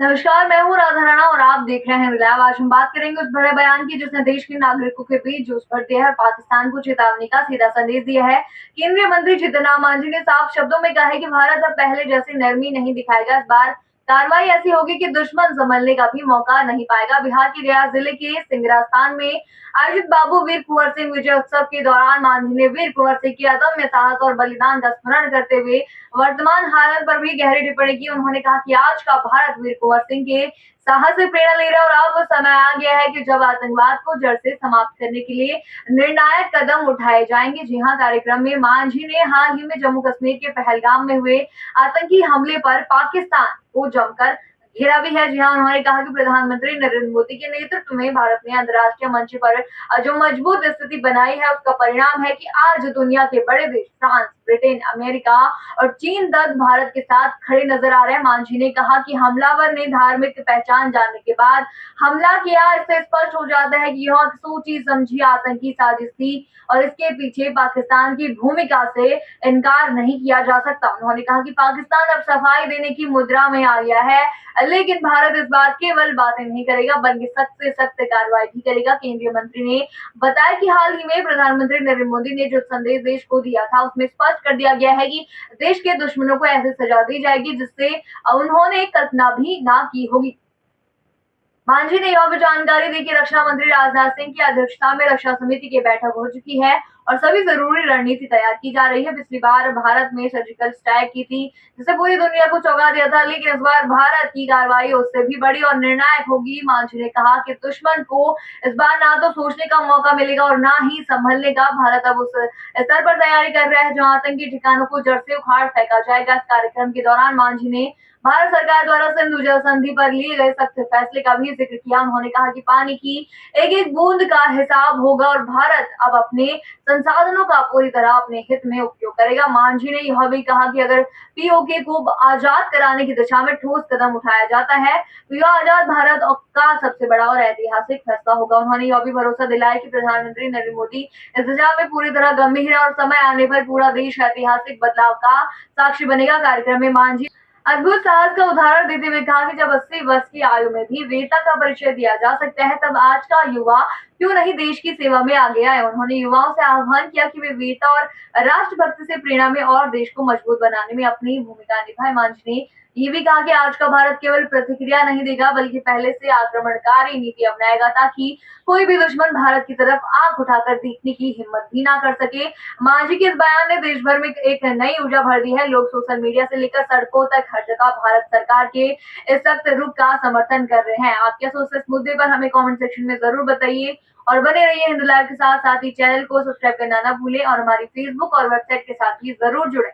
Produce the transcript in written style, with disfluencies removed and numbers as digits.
नमस्कार, मैं हूँ राधा राणा और आप देख रहे हैं विलाप। आज हम बात करेंगे उस बड़े बयान की जिसने देश के नागरिकों के बीच जोश भर दिया है और पाकिस्तान को चेतावनी का सीधा संदेश दिया है। केंद्रीय मंत्री जीतन राम मांझी ने साफ शब्दों में कहा है कि भारत अब पहले जैसी नरमी नहीं दिखाएगा। इस बार कार्रवाई ऐसी होगी कि दुश्मन संभलने का भी मौका नहीं पाएगा। बिहार के गया जिले के सिंगरास्थान में आयोजित बाबू वीर कुंवर सिंह विजय उत्सव के दौरान मांझी ने वीर कुंवर सिंह की अदम्य साहस और बलिदान का स्मरण करते हुए वर्तमान हालत पर भी गहरी टिप्पणी की। उन्होंने कहा कि आज का भारत वीर कुंवर सिंह के साहस से प्रेरणा ले रहा है और अब समय आ गया है कि जब आतंकवाद को जड़ से समाप्त करने के लिए निर्णायक कदम उठाए जाएंगे। जी हाँ, कार्यक्रम में मांझी ने हाल ही में जम्मू कश्मीर के पहलगाम में हुए आतंकी हमले पर पाकिस्तान को जमकर घेरा भी है। जी हाँ, उन्होंने कहा कि प्रधानमंत्री नरेंद्र मोदी के नेतृत्व में भारत ने अंतर्राष्ट्रीय मंच पर जो मजबूत स्थिति बनाई है उसका परिणाम है कि आज दुनिया के बड़े देश फ्रांस, ब्रिटेन, अमेरिका और चीन तक भारत के साथ खड़े नजर आ रहे हैं। मांझी ने कहा कि हमलावर ने धार्मिक पहचान जानने के बाद हमला किया। इससे स्पष्ट हो जाता है कि यह सोची समझी आतंकी साजिश थी और इसके पीछे पाकिस्तान की भूमिका से इनकार नहीं किया जा सकता। उन्होंने कहा कि पाकिस्तान अब सफाई देने की मुद्रा में आ गया है, लेकिन भारत इस बार केवल बातें नहीं करेगा बल्कि सख्त से सख्त कार्रवाई भी करेगा। केंद्रीय मंत्री ने बताया कि हाल ही में प्रधानमंत्री नरेंद्र मोदी ने जो संदेश देश को दिया था उसमें स्पष्ट कर दिया गया है कि देश के दुश्मनों को ऐसी सजा दी जाएगी जिससे उन्होंने कल्पना भी ना की होगी। मांझी ने यह भी जानकारी दी कि रक्षा मंत्री राजनाथ सिंह की अध्यक्षता में रक्षा समिति की बैठक हो चुकी है और सभी जरूरी रणनीति तैयार की जा रही है। पिछली बार भारत में सर्जिकल स्ट्राइक की थी जिससे पूरी दुनिया को चौंका दिया था, लेकिन इस बार भारत की कार्रवाई उससे भी बड़ी और निर्णायक होगी। मांझी ने कहा कि दुश्मन को इस बार ना तो सोचने का मौका मिलेगा और ना ही संभलने का। भारत अब उस स्तर पर तैयारी कर रहा है जहां आतंकी ठिकानों को जड़ से उखाड़ फेंका जाएगा। इस कार्यक्रम के दौरान मांझी ने भारत सरकार द्वारा सिंधु जल संधि पर लिए गए सख्त फैसले का भी जिक्र किया। उन्होंने कहा कि पानी की एक एक बूंद का हिसाब होगा और भारत अब अपने संसाधनों का पूरी तरह अपने हित में उपयोग करेगा। मांझी ने यह भी कहा कि अगर पीओके को आजाद कराने की दिशा में ठोस कदम उठाया जाता है तो यह आजाद भारत का सबसे बड़ा और ऐतिहासिक फैसला होगा। उन्होंने यह भी भरोसा दिलाया कि प्रधानमंत्री नरेंद्र मोदी इस दिशा में पूरी तरह गंभीर है और समय आने पर पूरा देश ऐतिहासिक बदलाव का साक्षी बनेगा। कार्यक्रम में मांझी अद्भुत साहस का उदाहरण देते हुए कहा कि जब 80 वर्ष की आयु में भी वीरता का परिचय दिया जा सकता है तब आज का युवा क्यों नहीं देश की सेवा में आगे आए। उन्होंने युवाओं से आह्वान किया कि वे वीरता और राष्ट्रभक्ति से प्रेरणा में और देश को मजबूत बनाने में अपनी भूमिका निभाए। मांझी ने ये भी कहा कि आज का भारत केवल प्रतिक्रिया नहीं देगा बल्कि पहले से आक्रमणकारी नीति अपनाएगा ताकि कोई भी दुश्मन भारत की तरफ आंख उठाकर देखने की हिम्मत भी ना कर सके। मांझी के इस बयान ने देश भर में एक नई ऊर्जा भर दी है। लोग सोशल मीडिया से लेकर सड़कों तक हर जगह भारत सरकार के इस सख्त रुख का समर्थन कर रहे हैं। आप क्या सोचते हैं इस मुद्दे पर, हमें कमेंट सेक्शन में जरूर बताइए और बने रहिए हिंदू लाइव के साथ। साथ ही चैनल को सब्सक्राइब करना ना भूलें और हमारी फेसबुक और वेबसाइट के साथ भी जरूर जुड़े।